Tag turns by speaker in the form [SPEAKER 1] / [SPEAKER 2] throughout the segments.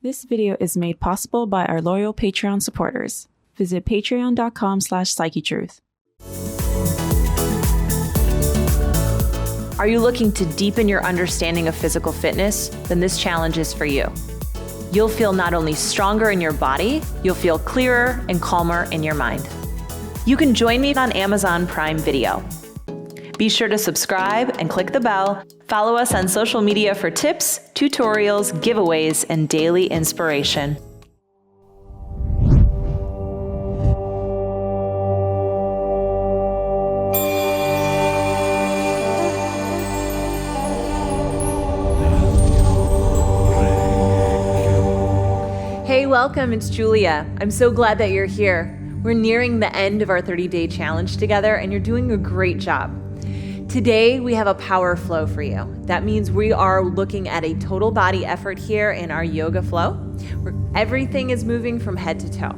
[SPEAKER 1] This video is made possible by our loyal Patreon supporters. Visit patreon.com/Psychetruth.
[SPEAKER 2] Are you looking to deepen your understanding of physical fitness? Then this challenge is for you. You'll feel not only stronger in your body, you'll feel clearer and calmer in your mind. You can join me on Amazon Prime Video. Be sure to subscribe and click the bell. Follow us on social media for tips, tutorials, giveaways, and daily inspiration. Hey, welcome, it's Julia. I'm so glad that you're here. We're nearing the end of our 30-day challenge together, and you're doing a great job. Today, we have a power flow for you. That means we are looking at a total body effort here in our yoga flow, where everything is moving from head to toe.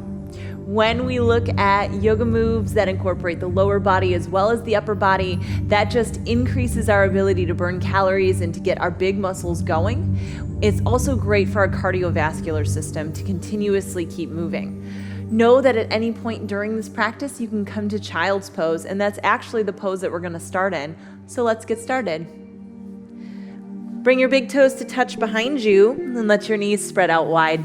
[SPEAKER 2] When we look at yoga moves that incorporate the lower body as well as the upper body, that just increases our ability to burn calories and to get our big muscles going. It's also great for our cardiovascular system to continuously keep moving. Know that at any point during this practice, you can come to child's pose, and that's actually the pose that we're gonna start in. So let's get started. Bring your big toes to touch behind you and let your knees spread out wide.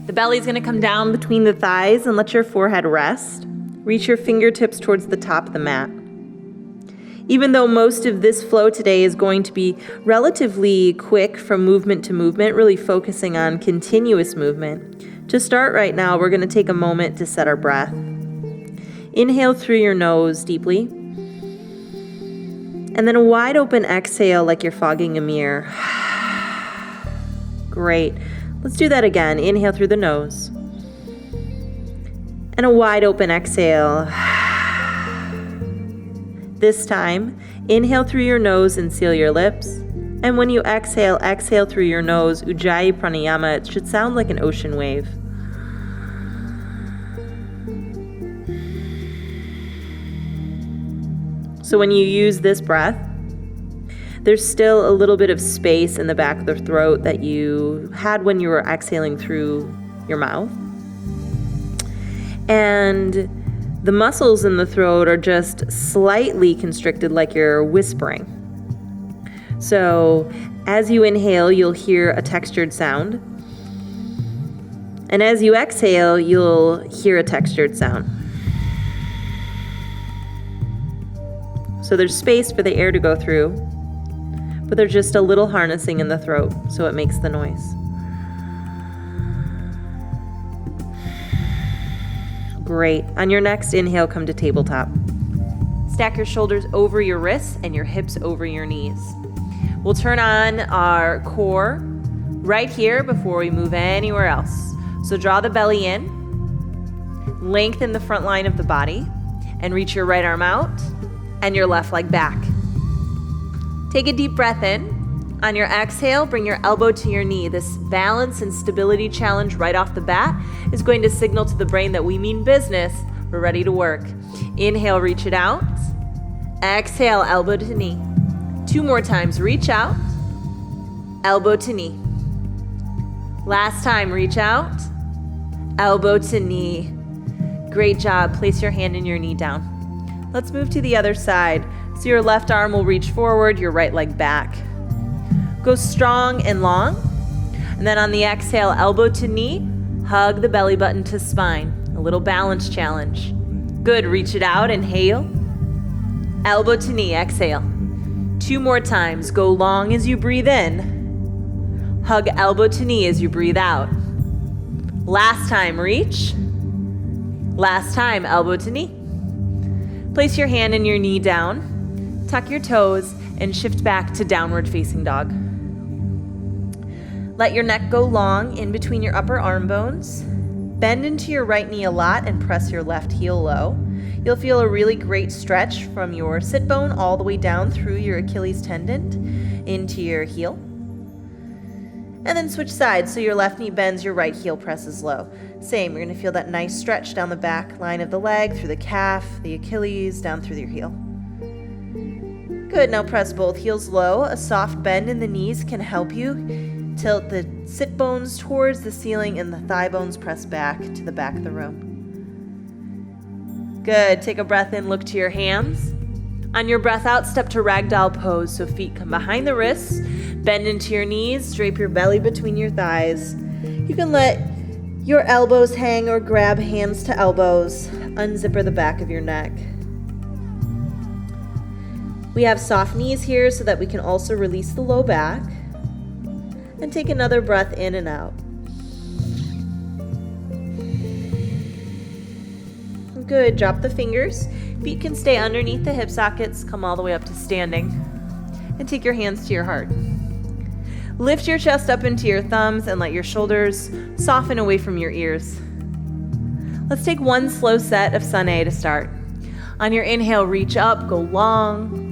[SPEAKER 2] The belly's gonna come down between the thighs and let your forehead rest. Reach your fingertips towards the top of the mat. Even though most of this flow today is going to be relatively quick from movement to movement, really focusing on continuous movement, to start right now, we're going to take a moment to set our breath. Inhale through your nose deeply, and then a wide open exhale like you're fogging a mirror. Great. Let's do that again. Inhale through the nose, and a wide open exhale. This time, inhale through your nose and seal your lips. And when you exhale, exhale through your nose. Ujjayi pranayama. It should sound like an ocean wave. So when you use this breath, there's still a little bit of space in the back of the throat that you had when you were exhaling through your mouth. And the muscles in the throat are just slightly constricted, like you're whispering. So as you inhale, you'll hear a textured sound. And as you exhale, you'll hear a textured sound. So there's space for the air to go through, but there's just a little harnessing in the throat, so it makes the noise. Great. On your next inhale, come to tabletop. Stack your shoulders over your wrists and your hips over your knees. We'll turn on our core right here before we move anywhere else. So draw the belly in, lengthen the front line of the body, and reach your right arm out and your left leg back. Take a deep breath in. On your exhale, bring your elbow to your knee. This balance and stability challenge right off the bat is going to signal to the brain that we mean business. We're ready to work. Inhale, reach it out. Exhale, elbow to knee. 2 more times, reach out, elbow to knee. Last time, reach out, elbow to knee. Great job. Place your hand and your knee down. Let's move to the other side. So your left arm will reach forward, your right leg back. Go strong and long. And then on the exhale, elbow to knee, hug the belly button to spine. A little balance challenge. Good, reach it out, inhale. Elbow to knee, exhale. 2 more times, go long as you breathe in. Hug elbow to knee as you breathe out. Last time, reach. Last time, elbow to knee. Place your hand and your knee down. Tuck your toes and shift back to downward facing dog. Let your neck go long in between your upper arm bones. Bend into your right knee a lot and press your left heel low. You'll feel a really great stretch from your sit bone all the way down through your Achilles tendon into your heel. And then switch sides, so your left knee bends, your right heel presses low. Same, you're gonna feel that nice stretch down the back line of the leg, through the calf, the Achilles, down through your heel. Good, now press both heels low. A soft bend in the knees can help you Tilt the sit bones towards the ceiling and the thigh bones press back to the back of the room. Good. Take a breath in, look to your hands. On your breath out, step to ragdoll pose. So feet come behind the wrists, bend into your knees, drape your belly between your thighs. You can let your elbows hang or grab hands to elbows. Unzipper the back of your neck. We have soft knees here so that we can also release the low back. And take another breath in and out. Good. Drop the fingers. Feet can stay underneath the hip sockets. Come all the way up to standing. And take your hands to your heart. Lift your chest up into your thumbs and let your shoulders soften away from your ears. Let's take one slow set of Sun A to start. On your inhale, reach up, go long.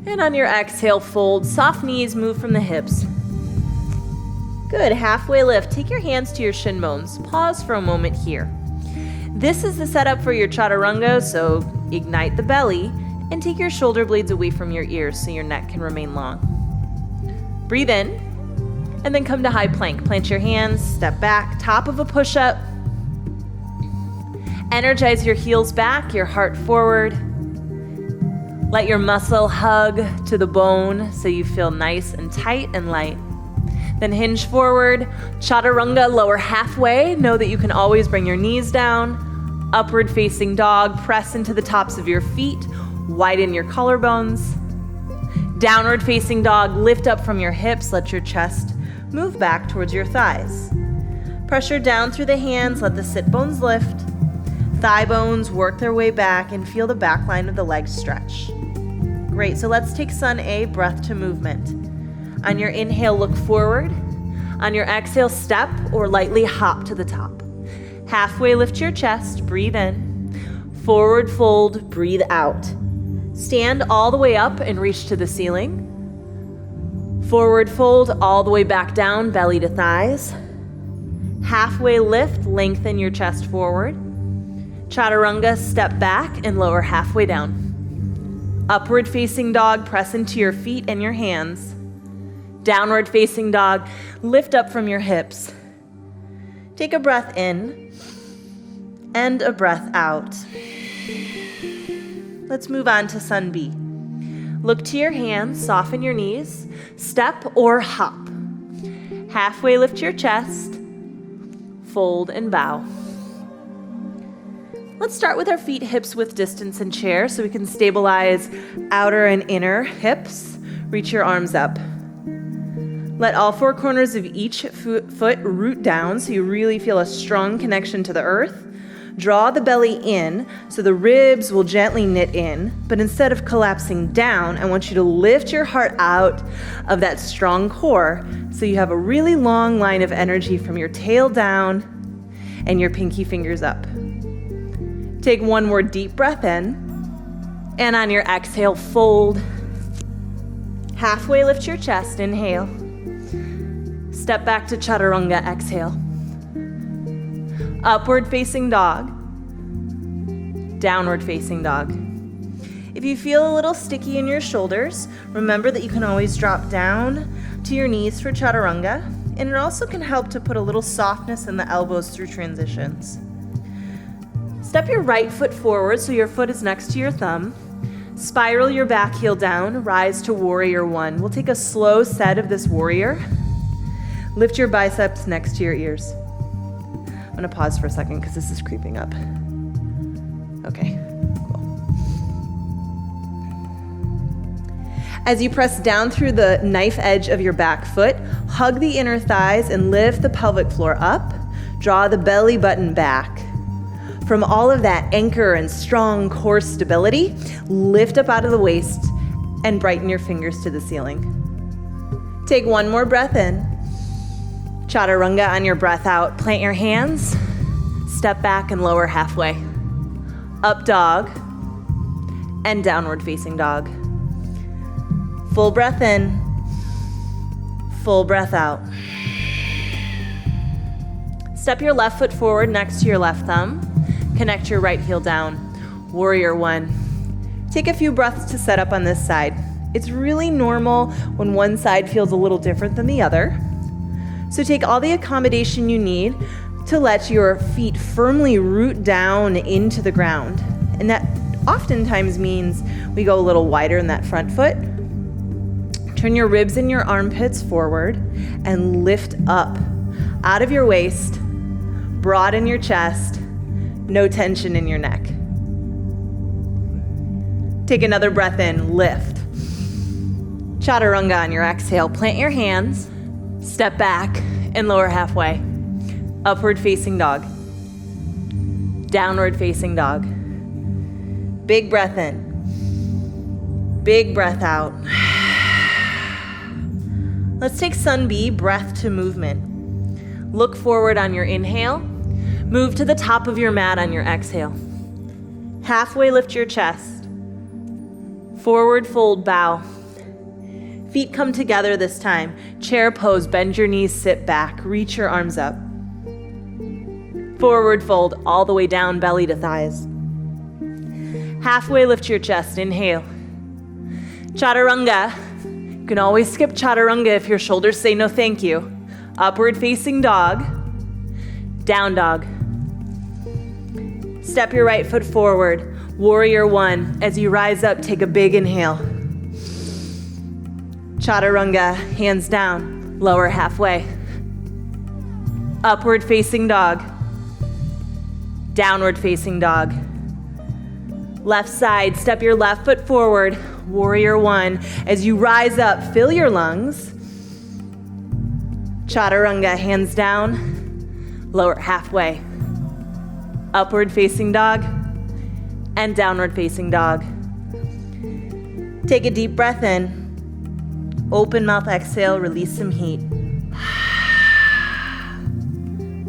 [SPEAKER 2] And on your exhale, fold. Soft knees, move from the hips. Good. Halfway lift. Take your hands to your shin bones. Pause for a moment here. This is the setup for your chaturanga, so ignite the belly and take your shoulder blades away from your ears so your neck can remain long. Breathe in and then come to high plank. Plant your hands, step back, top of a push-up. Energize your heels back, your heart forward. Let your muscle hug to the bone so you feel nice and tight and light. Then hinge forward, chaturanga, lower halfway. Know that you can always bring your knees down. Upward facing dog, press into the tops of your feet, widen your collarbones. Downward facing dog, lift up from your hips, let your chest move back towards your thighs. Pressure down through the hands, let the sit bones lift. Thigh bones work their way back and feel the back line of the legs stretch. Great, so let's take Sun A, breath to movement. On your inhale, look forward. On your exhale, step or lightly hop to the top. Halfway lift your chest, breathe in. Forward fold, breathe out. Stand all the way up and reach to the ceiling. Forward fold all the way back down, belly to thighs. Halfway lift, lengthen your chest forward. Chaturanga, step back and lower halfway down. Upward facing dog, press into your feet and your hands. Downward facing dog, lift up from your hips. Take a breath in and a breath out. Let's move on to Sun B. Look to your hands, soften your knees, step or hop. Halfway lift your chest, fold and bow. Let's start with our feet hips width distance in chair so we can stabilize outer and inner hips. Reach your arms up. Let all four corners of each foot root down so you really feel a strong connection to the earth. Draw the belly in so the ribs will gently knit in, but instead of collapsing down, I want you to lift your heart out of that strong core so you have a really long line of energy from your tail down and your pinky fingers up. Take one more deep breath in, and on your exhale, fold. Halfway lift your chest, inhale. Step back to chaturanga, exhale. Upward facing dog. Downward facing dog. If you feel a little sticky in your shoulders, remember that you can always drop down to your knees for chaturanga, and it also can help to put a little softness in the elbows through transitions. Step your right foot forward so your foot is next to your thumb. Spiral your back heel down, rise to warrior one. We'll take a slow set of this warrior. Lift your biceps next to your ears. I'm gonna pause for a second because this is creeping up. Okay, cool. As you press down through the knife edge of your back foot, hug the inner thighs and lift the pelvic floor up. Draw the belly button back. From all of that anchor and strong core stability, lift up out of the waist and brighten your fingers to the ceiling. Take one more breath in. Chaturanga on your breath out. Plant your hands, step back and lower halfway. Up dog and downward facing dog. Full breath in, full breath out. Step your left foot forward next to your left thumb. Connect your right heel down. Warrior one. Take a few breaths to set up on this side. It's really normal when one side feels a little different than the other. So take all the accommodation you need to let your feet firmly root down into the ground. And that oftentimes means we go a little wider in that front foot. Turn your ribs and your armpits forward and lift up out of your waist, broaden your chest, no tension in your neck. Take another breath in, lift. Chaturanga on your exhale. Plant your hands, step back, and lower halfway. Upward facing dog. Downward facing dog. Big breath in. Big breath out. Let's take Sun B, breath to movement. Look forward on your inhale. Move to the top of your mat on your exhale. Halfway lift your chest. Forward fold, bow. Feet come together this time. Chair pose, bend your knees, sit back. Reach your arms up. Forward fold all the way down, belly to thighs. Halfway lift your chest, inhale. Chaturanga. You can always skip chaturanga if your shoulders say no thank you. Upward facing dog, down dog. Step your right foot forward, warrior one. As you rise up, take a big inhale. Chaturanga, hands down, lower halfway. Upward facing dog, downward facing dog. Left side, step your left foot forward, warrior one. As you rise up, fill your lungs. Chaturanga, hands down, lower halfway. Upward facing dog and downward facing dog. Take a deep breath in. Open mouth exhale, release some heat.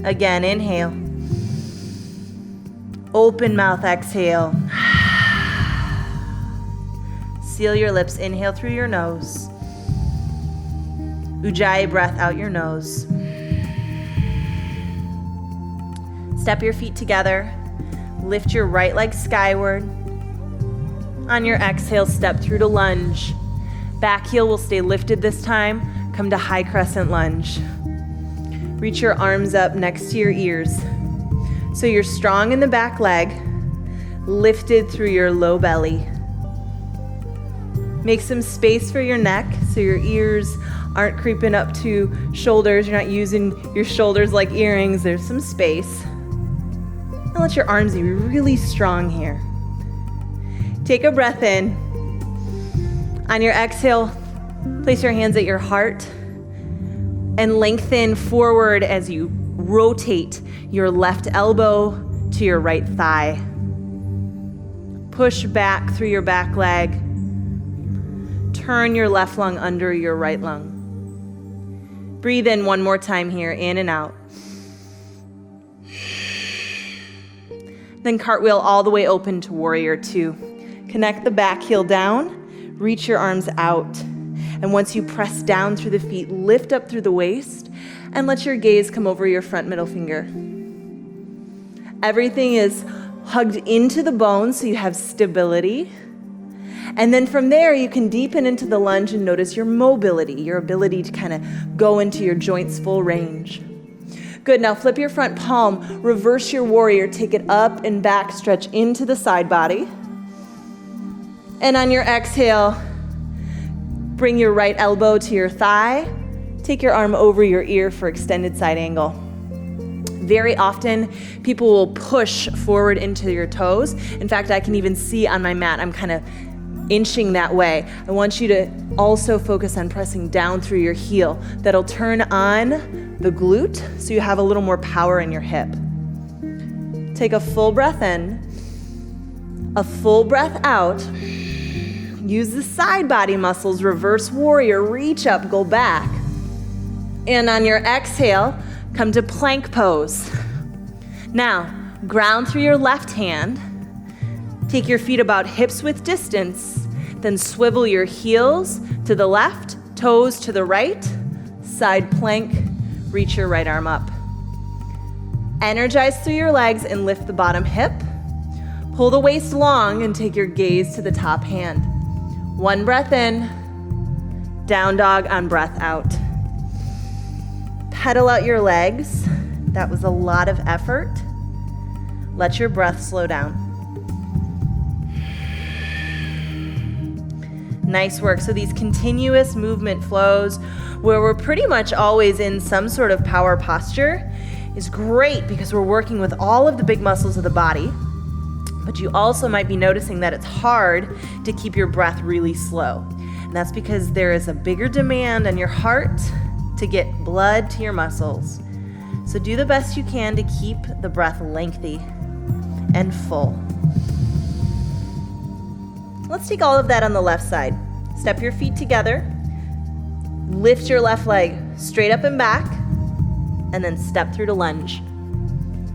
[SPEAKER 2] Again, inhale. Open mouth exhale. Seal your lips, inhale through your nose. Ujjayi breath out your nose. Step your feet together. Lift your right leg skyward. On your exhale, step through to lunge. Back heel will stay lifted this time. Come to high crescent lunge. Reach your arms up next to your ears. So you're strong in the back leg, lifted through your low belly. Make some space for your neck so your ears aren't creeping up to shoulders. You're not using your shoulders like earrings. There's some space. And let your arms be really strong here. Take a breath in. On your exhale, place your hands at your heart and lengthen forward as you rotate your left elbow to your right thigh. Push back through your back leg. Turn your left lung under your right lung. Breathe in one more time here, in and out. Then cartwheel all the way open to warrior two. Connect the back heel down, reach your arms out. And once you press down through the feet, lift up through the waist and let your gaze come over your front middle finger. Everything is hugged into the bones so you have stability. And then from there, you can deepen into the lunge and notice your mobility, your ability to kind of go into your joints full range. Good, now flip your front palm, reverse your warrior, take it up and back, stretch into the side body. And on your exhale, bring your right elbow to your thigh, take your arm over your ear for extended side angle. Very often, people will push forward into your toes. In fact, I can even see on my mat, I'm kind of inching that way. I want you to also focus on pressing down through your heel. That'll turn on the glute so you have a little more power in your hip. Take a full breath in, a full breath out. Use the side body muscles, reverse warrior, reach up, go back. And on your exhale, come to plank pose. Now, ground through your left hand. Take your feet about hips width distance. Then swivel your heels to the left, toes to the right, side plank, reach your right arm up. Energize through your legs and lift the bottom hip. Pull the waist long and take your gaze to the top hand. One breath in, down dog on breath out. Pedal out your legs. That was a lot of effort. Let your breath slow down. Nice work. So these continuous movement flows where we're pretty much always in some sort of power posture is great because we're working with all of the big muscles of the body. But you also might be noticing that it's hard to keep your breath really slow. And that's because there is a bigger demand on your heart to get blood to your muscles. So do the best you can to keep the breath lengthy and full. Let's take all of that on the left side. Step your feet together. Lift your left leg straight up and back, and then step through to lunge.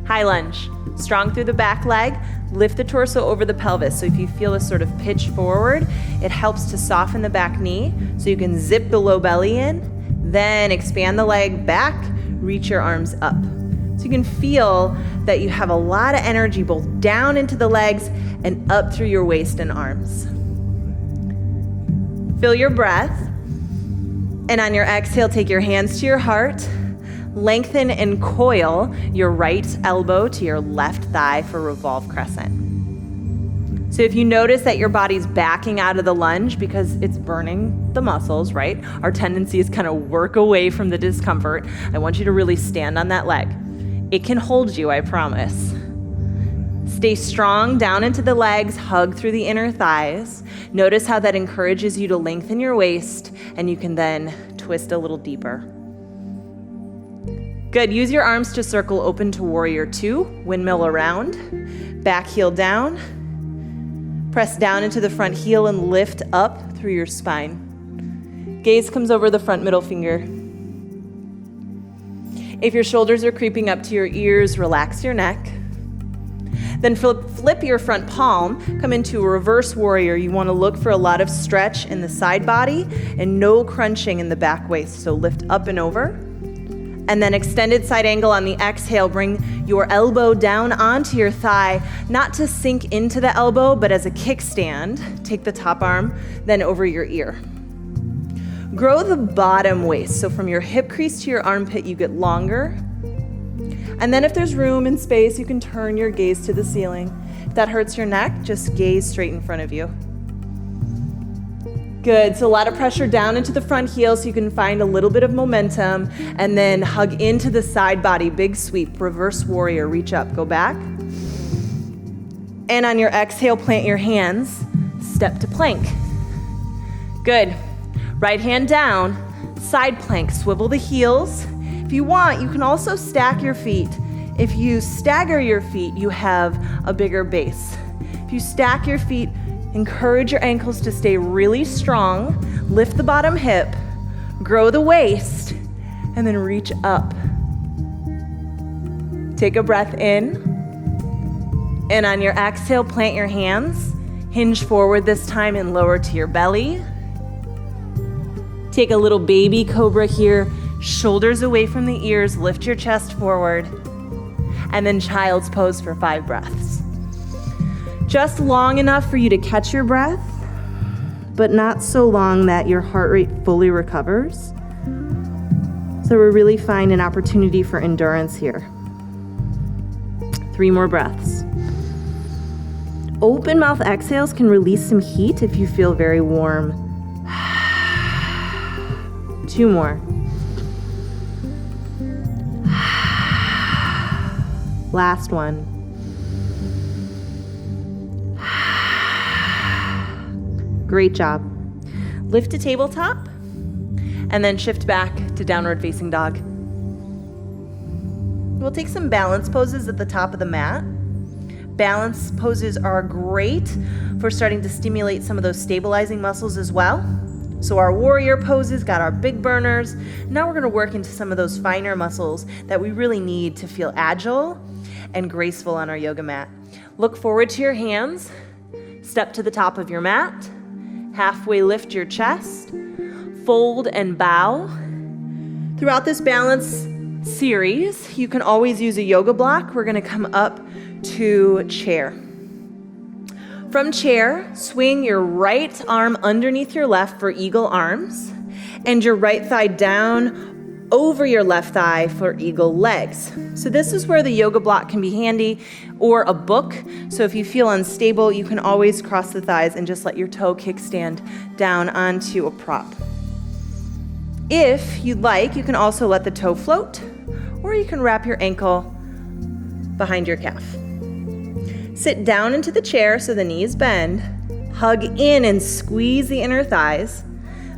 [SPEAKER 2] High lunge. Strong through the back leg. Lift the torso over the pelvis. So if you feel this sort of pitch forward, it helps to soften the back knee so you can zip the low belly in. Then expand the leg back, reach your arms up. So you can feel that you have a lot of energy both down into the legs and up through your waist and arms. Feel your breath. And on your exhale, take your hands to your heart. Lengthen and coil your right elbow to your left thigh for revolve crescent. So if you notice that your body's backing out of the lunge because it's burning the muscles, right? Our tendency is kind of work away from the discomfort. I want you to really stand on that leg. It can hold you, I promise. Stay strong down into the legs, hug through the inner thighs. Notice how that encourages you to lengthen your waist, and you can then twist a little deeper. Good, use your arms to circle open to warrior two, windmill around, back heel down, press down into the front heel and lift up through your spine. Gaze comes over the front middle finger. If your shoulders are creeping up to your ears, relax your neck. Then flip your front palm, come into a reverse warrior. You want to look for a lot of stretch in the side body and no crunching in the back waist. So lift up and over. And then extended side angle on the exhale, bring your elbow down onto your thigh, not to sink into the elbow, but as a kickstand. Take the top arm, then over your ear. Grow the bottom waist. So from your hip crease to your armpit, you get longer. And then if there's room and space, you can turn your gaze to the ceiling. If that hurts your neck, just gaze straight in front of you. Good, so a lot of pressure down into the front heel so you can find a little bit of momentum, and then hug into the side body, big sweep, reverse warrior, reach up, go back. And on your exhale, plant your hands, step to plank. Good, right hand down, side plank, swivel the heels. If you want, you can also stack your feet. If you stagger your feet, you have a bigger base. If you stack your feet, encourage your ankles to stay really strong, lift the bottom hip, grow the waist, and then reach up. Take a breath in, and on your exhale, plant your hands, hinge forward this time and lower to your belly. Take a little baby cobra here, shoulders away from the ears, lift your chest forward, and then child's pose for 5 breaths. Just long enough for you to catch your breath, but not so long that your heart rate fully recovers. So we really find an opportunity for endurance here. 3 more breaths. Open mouth exhales can release some heat if you feel very warm. 2 more. Last one. Great job. Lift to tabletop, and then shift back to downward facing dog. We'll take some balance poses at the top of the mat. Balance poses are great for starting to stimulate some of those stabilizing muscles as well. So our warrior poses got our big burners. Now we're going to work into some of those finer muscles that we really need to feel agile and graceful on our yoga mat. Look forward to your hands. Step to the top of your mat. Halfway lift your chest. Fold and bow. Throughout this balance series, you can always use a yoga block. We're going to come up to chair. From chair, swing your right arm underneath your left for eagle arms, and your right thigh down over your left thigh for eagle legs. So this is where the yoga block can be handy, or a book. So if you feel unstable, you can always cross the thighs and just let your toe kickstand down onto a prop. If you'd like, you can also let the toe float, or you can wrap your ankle behind your calf. Sit down into the chair so the knees bend. Hug in and squeeze the inner thighs.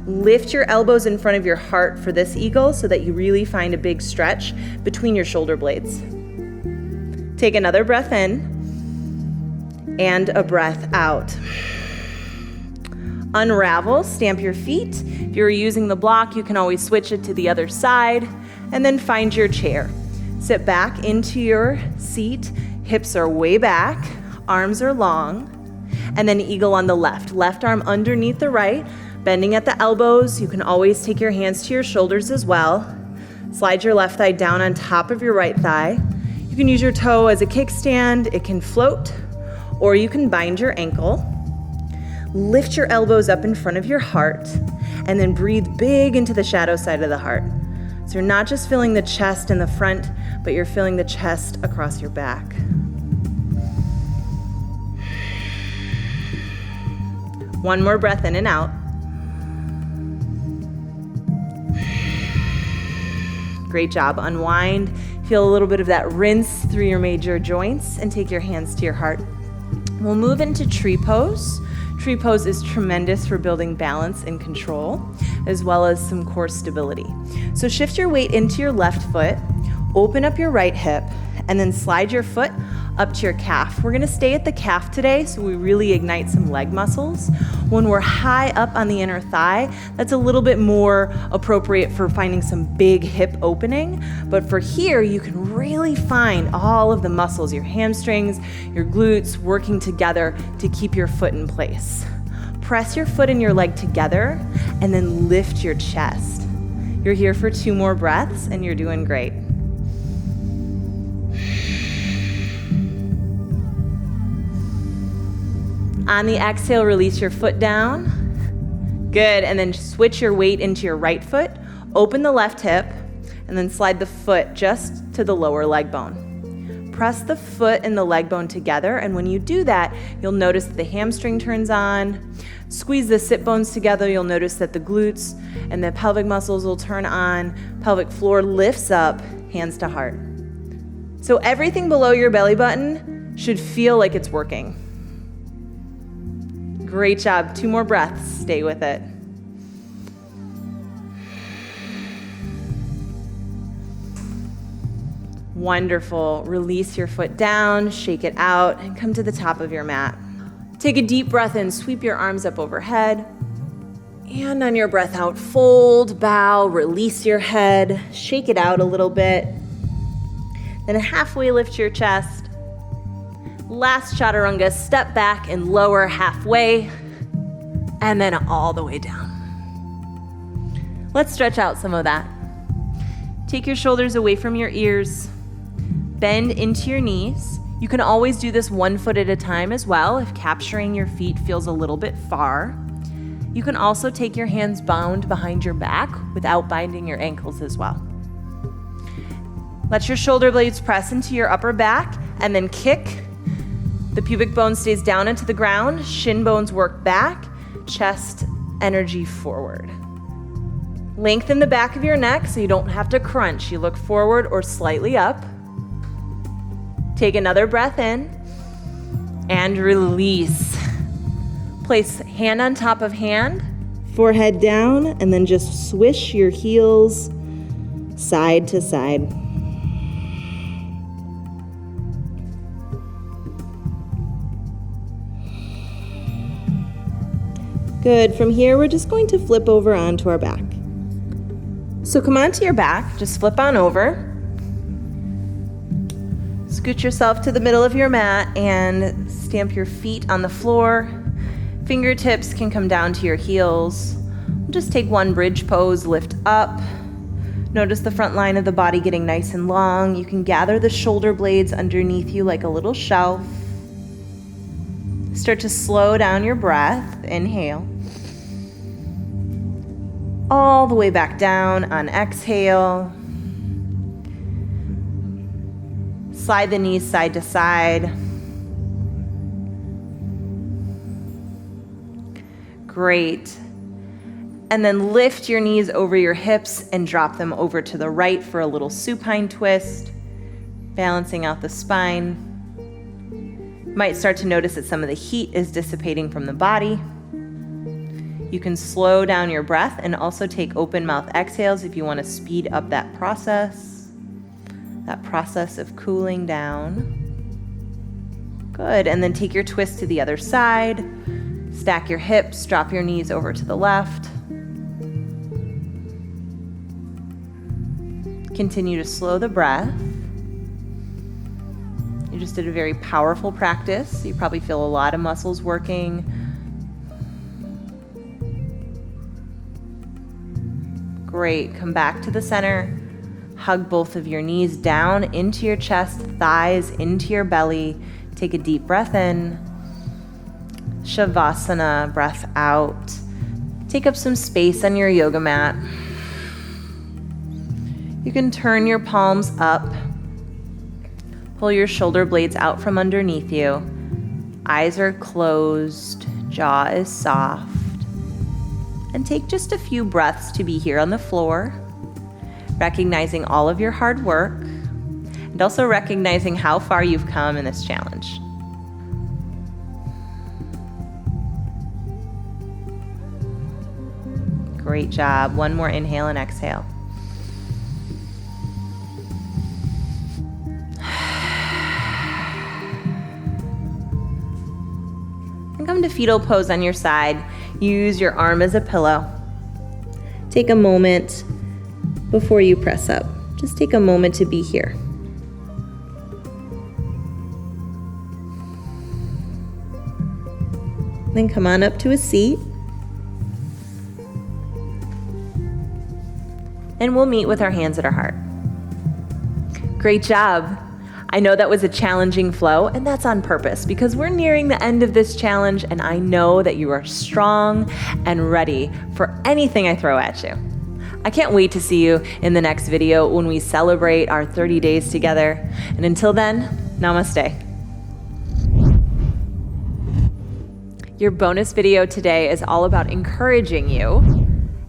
[SPEAKER 2] Lift your elbows in front of your heart for this eagle so that you really find a big stretch between your shoulder blades. Take another breath in and a breath out. Unravel, stamp your feet. If you're using the block, you can always switch it to the other side, and then find your chair. Sit back into your seat. Hips are way back, arms are long, and then eagle on the left. Left arm underneath the right, bending at the elbows. You can always take your hands to your shoulders as well. Slide your left thigh down on top of your right thigh. You can use your toe as a kickstand. It can float, or you can bind your ankle. Lift your elbows up in front of your heart, and then breathe big into the shadow side of the heart. So you're not just feeling the chest in the front, but you're feeling the chest across your back. One more breath in and out. Great job. Unwind. Feel a little bit of that rinse through your major joints and take your hands to your heart. We'll move into tree pose. Tree pose is tremendous for building balance and control, as well as some core stability. So shift your weight into your left foot, open up your right hip, and then slide your foot up to your calf. We're gonna stay at the calf today, so we really ignite some leg muscles. When we're high up on the inner thigh, that's a little bit more appropriate for finding some big hip opening. But for here, you can really find all of the muscles, your hamstrings, your glutes, working together to keep your foot in place. Press your foot and your leg together, and then lift your chest. You're here for 2 more breaths, and you're doing great. On the exhale, release your foot down. Good, and then switch your weight into your right foot. Open the left hip, and then slide the foot just to the lower leg bone. Press the foot and the leg bone together, and when you do that, you'll notice that the hamstring turns on. Squeeze the sit bones together, you'll notice that the glutes and the pelvic muscles will turn on. Pelvic floor lifts up, hands to heart. So everything below your belly button should feel like it's working. Great job. 2 more breaths. Stay with it. Wonderful. Release your foot down, shake it out, and come to the top of your mat. Take a deep breath in, sweep your arms up overhead. And on your breath out, fold, bow, release your head, shake it out a little bit. Then halfway lift your chest. Last chaturanga, step back and lower halfway, and then all the way down. Let's stretch out some of that. Take your shoulders away from your ears. Bend into your knees. You can always do this 1 foot at a time as well if capturing your feet feels a little bit far. You can also take your hands bound behind your back without binding your ankles as well. Let your shoulder blades press into your upper back and then kick. The pubic bone stays down into the ground, shin bones work back, chest energy forward. Lengthen the back of your neck so you don't have to crunch. You look forward or slightly up. Take another breath in and release. Place hand on top of hand, forehead down, and then just swish your heels side to side. Good. From here, we're just going to flip over onto our back. So come onto your back, just flip on over. Scoot yourself to the middle of your mat and stamp your feet on the floor. Fingertips can come down to your heels. Just take one bridge pose, lift up. Notice the front line of the body getting nice and long. You can gather the shoulder blades underneath you like a little shelf. Start to slow down your breath. Inhale. All the way back down on exhale. Slide the knees side to side. Great. And then lift your knees over your hips and drop them over to the right for a little supine twist, balancing out the spine. Might start to notice that some of the heat is dissipating from the body. You can slow down your breath and also take open mouth exhales if you want to speed up that process of cooling down. Good, and then take your twist to the other side. Stack your hips, drop your knees over to the left. Continue to slow the breath. You just did a very powerful practice. You probably feel a lot of muscles working. Great. Come back to the center. Hug both of your knees down into your chest, thighs into your belly. Take a deep breath in. Shavasana, breath out. Take up some space on your yoga mat. You can turn your palms up. Pull your shoulder blades out from underneath you. Eyes are closed. Jaw is soft. And take just a few breaths to be here on the floor, recognizing all of your hard work, and also recognizing how far you've come in this challenge. Great job. One more inhale and exhale. And come to fetal pose on your side. Use your arm as a pillow. Take a moment before you press up. Just take a moment to be here. Then come on up to a seat. And we'll meet with our hands at our heart. Great job. I know that was a challenging flow, and that's on purpose because we're nearing the end of this challenge, and I know that you are strong and ready for anything I throw at you. I can't wait to see you in the next video when we celebrate our 30 days together. And until then, namaste. Your bonus video today is all about encouraging you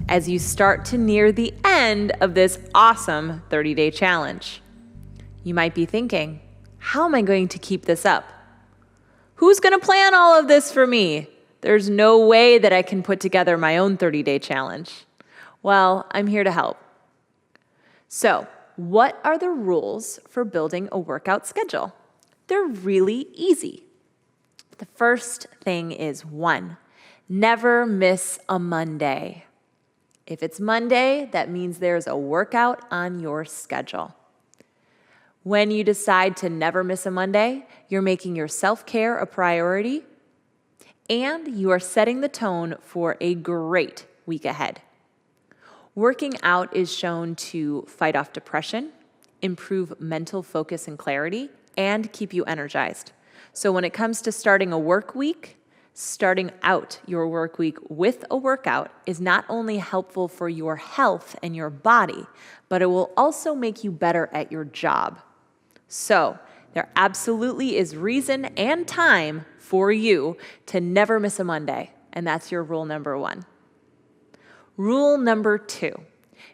[SPEAKER 2] as you start to near the end of this awesome 30-day challenge. You might be thinking, how am I going to keep this up? Who's going to plan all of this for me? There's no way that I can put together my own 30-day challenge. Well, I'm here to help. So, what are the rules for building a workout schedule? They're really easy. The first thing is 1, never miss a Monday. If it's Monday, that means there's a workout on your schedule. When you decide to never miss a Monday, you're making your self-care a priority, and you are setting the tone for a great week ahead. Working out is shown to fight off depression, improve mental focus and clarity, and keep you energized. So when it comes to starting a work week, starting out your work week with a workout is not only helpful for your health and your body, but it will also make you better at your job. So there absolutely is reason and time for you to never miss a Monday, and that's your rule number 1. Rule number 2,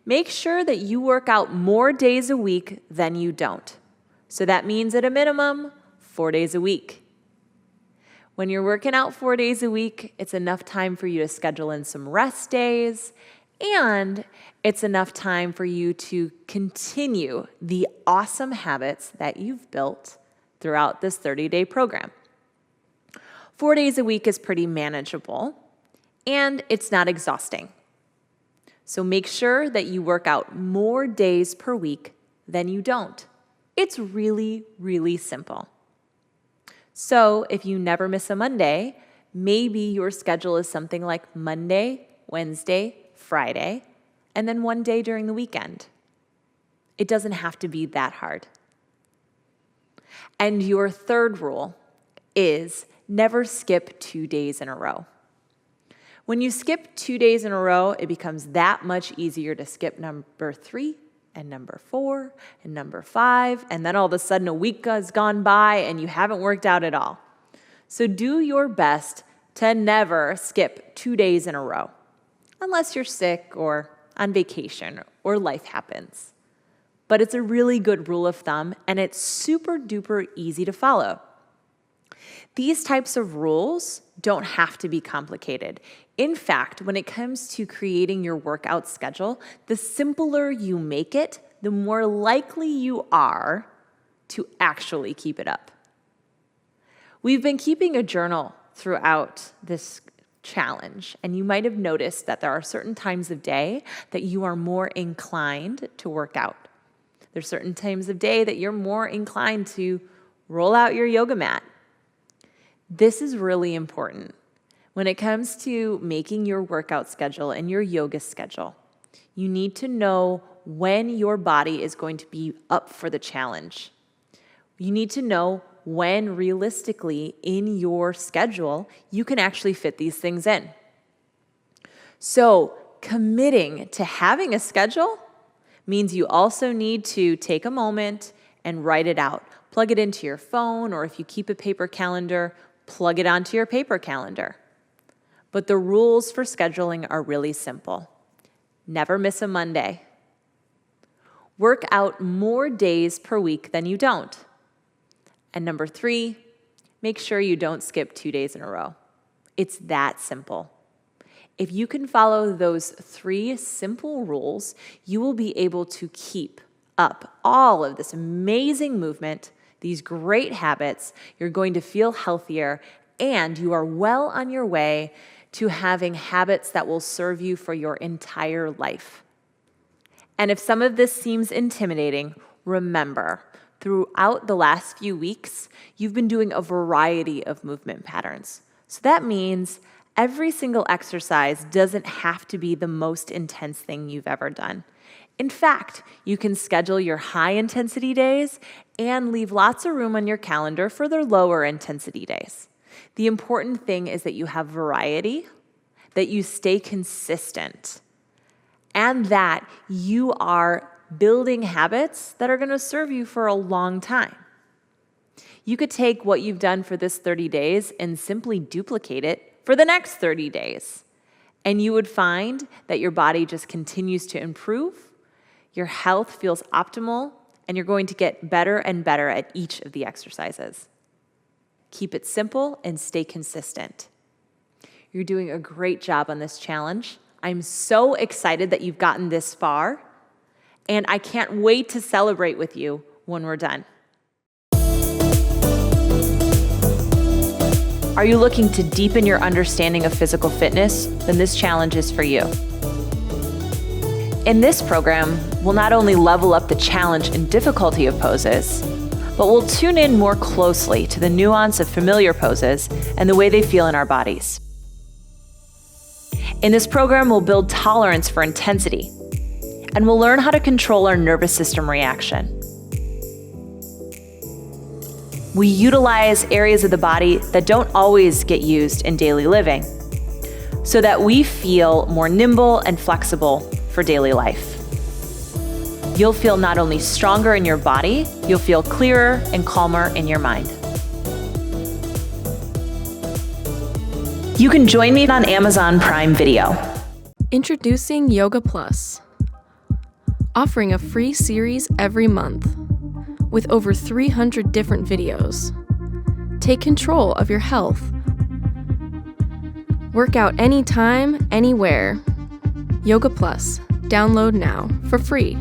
[SPEAKER 2] make sure that you work out more days a week than you don't. So that means at a minimum, 4 days a week. When you're working out 4 days a week, it's enough time for you to schedule in some rest days, and it's enough time for you to continue the awesome habits that you've built throughout this 30-day program. 4 days a week is pretty manageable, and it's not exhausting. So make sure that you work out more days per week than you don't. It's really, really simple. So if you never miss a Monday, maybe your schedule is something like Monday, Wednesday, Friday, and then 1 day during the weekend. It doesn't have to be that hard. And your third rule is never skip 2 days in a row. When you skip 2 days in a row, it becomes that much easier to skip number 3 and number 4 and number 5, and then all of a sudden a week has gone by and you haven't worked out at all. So do your best to never skip 2 days in a row, unless you're sick or on vacation or life happens. But it's a really good rule of thumb, and it's super duper easy to follow. These types of rules don't have to be complicated. In fact, when it comes to creating your workout schedule, the simpler you make it, the more likely you are to actually keep it up. We've been keeping a journal throughout this challenge, and you might have noticed that there are certain times of day that you are more inclined to work out. There's certain times of day that you're more inclined to roll out your yoga mat. This is really important. When it comes to making your workout schedule and your yoga schedule, you need to know when your body is going to be up for the challenge. You need to know when realistically in your schedule you can actually fit these things in. So committing to having a schedule means you also need to take a moment and write it out. Plug it into your phone, or if you keep a paper calendar, plug it onto your paper calendar. But the rules for scheduling are really simple. Never miss a Monday. Work out more days per week than you don't. And number 3, make sure you don't skip 2 days in a row. It's that simple. If you can follow those 3 simple rules, you will be able to keep up all of this amazing movement, these great habits. You're going to feel healthier, and you are well on your way to having habits that will serve you for your entire life. And if some of this seems intimidating, remember, throughout the last few weeks, you've been doing a variety of movement patterns. So that means every single exercise doesn't have to be the most intense thing you've ever done. In fact, you can schedule your high-intensity days and leave lots of room on your calendar for their lower-intensity days. The important thing is that you have variety, that you stay consistent, and that you are building habits that are going to serve you for a long time. You could take what you've done for this 30 days and simply duplicate it for the next 30 days. And you would find that your body just continues to improve, your health feels optimal, and you're going to get better and better at each of the exercises. Keep it simple and stay consistent. You're doing a great job on this challenge. I'm so excited that you've gotten this far, and I can't wait to celebrate with you when we're done. Are you looking to deepen your understanding of physical fitness? Then this challenge is for you. In this program, we'll not only level up the challenge and difficulty of poses, but we'll tune in more closely to the nuance of familiar poses and the way they feel in our bodies. In this program, we'll build tolerance for intensity, and we'll learn how to control our nervous system reaction. We utilize areas of the body that don't always get used in daily living so that we feel more nimble and flexible for daily life. You'll feel not only stronger in your body, you'll feel clearer and calmer in your mind. You can join me on Amazon Prime Video.
[SPEAKER 3] Introducing Yoga Plus, offering a free series every month with over 300 different videos. Take control of your health. Work out anytime, anywhere. Yoga Plus. Download now for free.